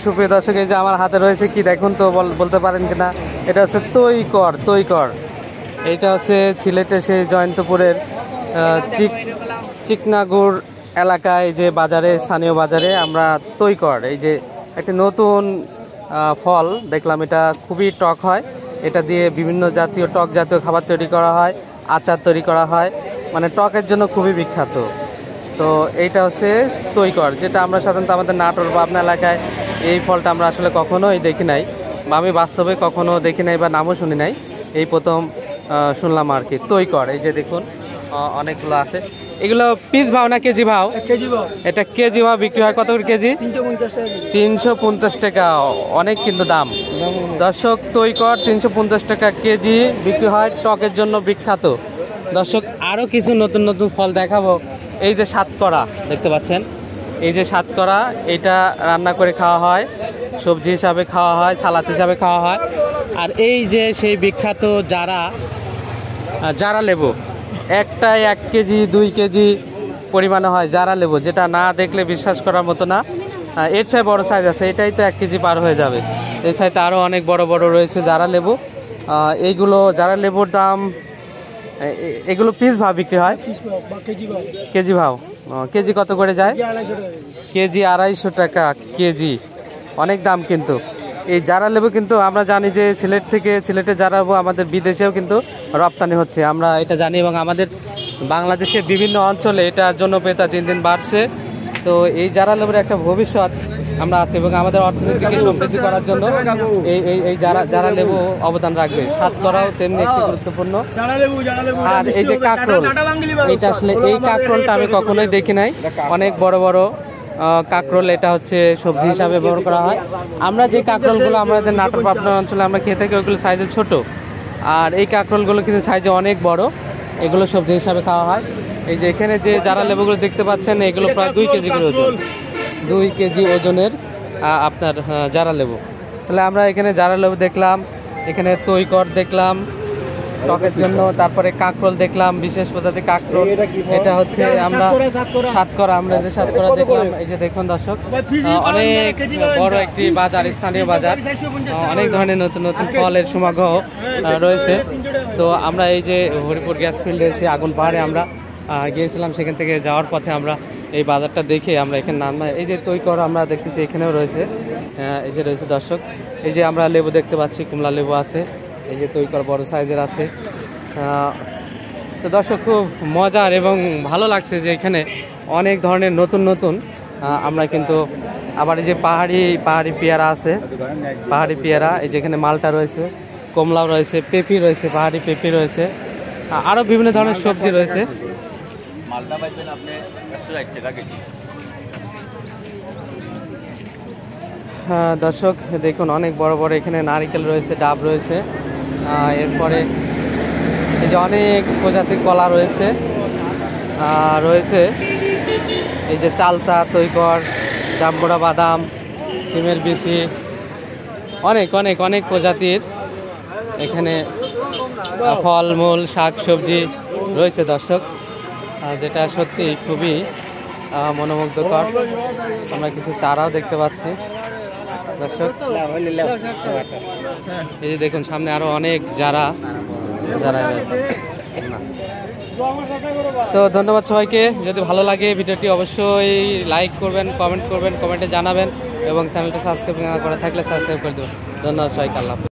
সুপ্রিয় দর্শক, এই যে আমার হাতে রয়েছে কি দেখুন তো, বলতে পারেন কিনা, এটা হচ্ছে তৈকর। এইটা হচ্ছে সিলেটের সেই জয়ন্তপুরের চিকনাগুড় এলাকায় যে বাজারে, স্থানীয় বাজারে আমরা তৈকর, এই যে একটি নতুন ফল দেখলাম, এটা খুবই টক হয়। এটা দিয়ে বিভিন্ন জাতীয় টক জাতীয় খাবার তৈরি করা হয়, আচার তৈরি করা হয়, মানে টকের জন্য খুবই বিখ্যাত। তো এইটা হচ্ছে তৈকর, যেটা আমরা সাধারণত আমাদের নাটোর বা আপনার এলাকায় এই ফলটা আমরা আসলে কখনোই দেখি নাই, বা আমি বাস্তবে কখনো দেখি নাই বা নামও শুনি নাই, এই প্রথম শুনলাম আর কি। তৈকর এই যে দেখুন অনেকগুলো আছে। এগুলো পিস ভাও না কেজি ভাও? এটা কেজি ভাও বিক্রি হয়। কত করে কেজি? 350 টাকা। অনেক কিন্তু দাম দর্শক। তৈকর 350 টাকা কেজি বিক্রি হয়, টকের জন্য বিখ্যাত। দর্শক আরো কিছু নতুন নতুন ফল দেখাবো। এই যে সাতকরা দেখতে পাচ্ছেন, এই যে সাতকরা, এটা রান্না করে খাওয়া হয়, সবজি হিসাবে খাওয়া হয়, সালাদ হিসাবে খাওয়া হয়। আর এই যে সেই বিখ্যাত জারা লেবু, একটাই 1 কেজি 2 কেজি পরিমাণে হয় জারা লেবু, যেটা না দেখলে বিশ্বাস করার মতো না। এর চেয়ে বড় সাইজ আছে, এটাই তো 1 কেজি পার হয়ে যাবে। এই সাইজে আরও অনেক বড় বড় রয়েছে জারা লেবু। এইগুলো জারা লেবুর দাম, এগুলো পিস ভাव বিক্রি হয়, কেজি ভাव। কেজি কত করে যায়? কেজি 250 টাকা কেজি, অনেক দাম কিন্তু। এই জারা লেবু কিন্তু আমরা জানি যে সিলেট থেকে, সিলেটে জারা লেবু আমাদের বিদেশেও কিন্তু রপ্তানি হচ্ছে, আমরা এটা জানি। এবং আমাদের বাংলাদেশের বিভিন্ন অঞ্চলে এটার জনপ্রিয়তা দিন দিন বাড়ছে। তো এই জারা লেবুর একটা ভবিষ্যৎ আমরা আছে, এবং আমাদের অর্থনীতিকে সমৃদ্ধি করার জন্য এই জারা লেবু অবদান রাখবে। সাতকরাও তেমনি একটি গুরুত্বপূর্ণ। আর এই যে কাঁকরোল, এটা আসলে এই কাঁকরোলটা আমি কখনোই দেখি নাই, অনেক বড় বড় কাঁকরোল। এটা হচ্ছে সবজি হিসাবে ব্যবহার করা হয়। আমরা যে কাঁকরোলগুলো আমাদের নাটোর পাবনা অঞ্চলে আমরা খেয়ে থাকি, ওইগুলো সাইজে ছোট, আর এই কাঁকরোলগুলো কিন্তু সাইজে অনেক বড়, এগুলো সবজি হিসাবে খাওয়া হয়। এই যে এখানে যে জারা লেবুগুলো দেখতে পাচ্ছেন, এগুলো প্রায় 2 কেজি করে ওজন, 2 কেজি ওজনের আপনার জারা লেবু। তাহলে আমরা এখানে জারা লেবু দেখলাম, এখানে তৈকর দেখলাম টকের জন্য, তারপরে কাঁকরোল দেখলাম, বিশেষ প্রজাতির কাঁকরোল। এটা হচ্ছে আমরা সাতকরা, আমরা যে সাতকরা দেখলাম। এই যে দেখুন দর্শক, অনেক বড় একটি বাজার, স্থানীয় বাজার, অনেক ধরনের নতুন নতুন ফলের সমাগ্রহ রয়েছে। তো আমরা এই যে হরিপুর গ্যাস ফিল্ডে সেই আগুন পাহাড়ে আমরা গিয়েছিলাম, সেখান থেকে যাওয়ার পথে আমরা এই বাজারটা দেখে আমরা এখানে নাম, এই যে তৈকর আমরা দেখতেছি এখানেও রয়েছে। এই যে রয়েছে দর্শক, এই যে আমরা লেবু দেখতে পাচ্ছি, কমলা লেবু আছে, এই যে তৈকর বড় সাইজের আছে। তো দর্শক খুব মজার এবং ভালো লাগছে যে এখানে অনেক ধরনের নতুন নতুন আমরা কিন্তু, আবার এই যে পাহাড়ি পেয়ারা আছে, পাহাড়ি পেয়ারা, এই যেখানে মালটা রয়েছে, কমলাও রয়েছে, পেঁপি রয়েছে, পাহাড়ি পেঁপি রয়েছে, আরও বিভিন্ন ধরনের সবজি রয়েছে। দর্শক দেখুন, অনেক বড় বড় এখানে নারিকেল রয়েছে, ডাব রয়েছে, এরপরে এই যে অনেক প্রজাতির কলা রয়েছে, রয়েছে এই যে চালতা, তৈকর, জাম্বুরা বাদাম, সিমের বিচি, অনেক অনেক অনেক প্রজাতির এখানে ফলমূল, শাক সবজি রয়েছে দর্শক, যেটা সত্যি খুবই মনোমুগ্ধকর। আমরা কিছু চারাও দেখতে পাচ্ছি দর্শক। এই যে দেখুন সামনে আরো অনেক যারা রয়েছে। তো ধন্যবাদ সবাইকে। যদি ভালো লাগে ভিডিওটি অবশ্যই লাইক করবেন, কমেন্ট করবেন, কমেন্টে জানাবেন, এবং চ্যানেলটা সাবস্ক্রাইব না করা থাকলে সাবস্ক্রাইব করে দেবেন। ধন্যবাদ সবাইকে, আল্লাহ।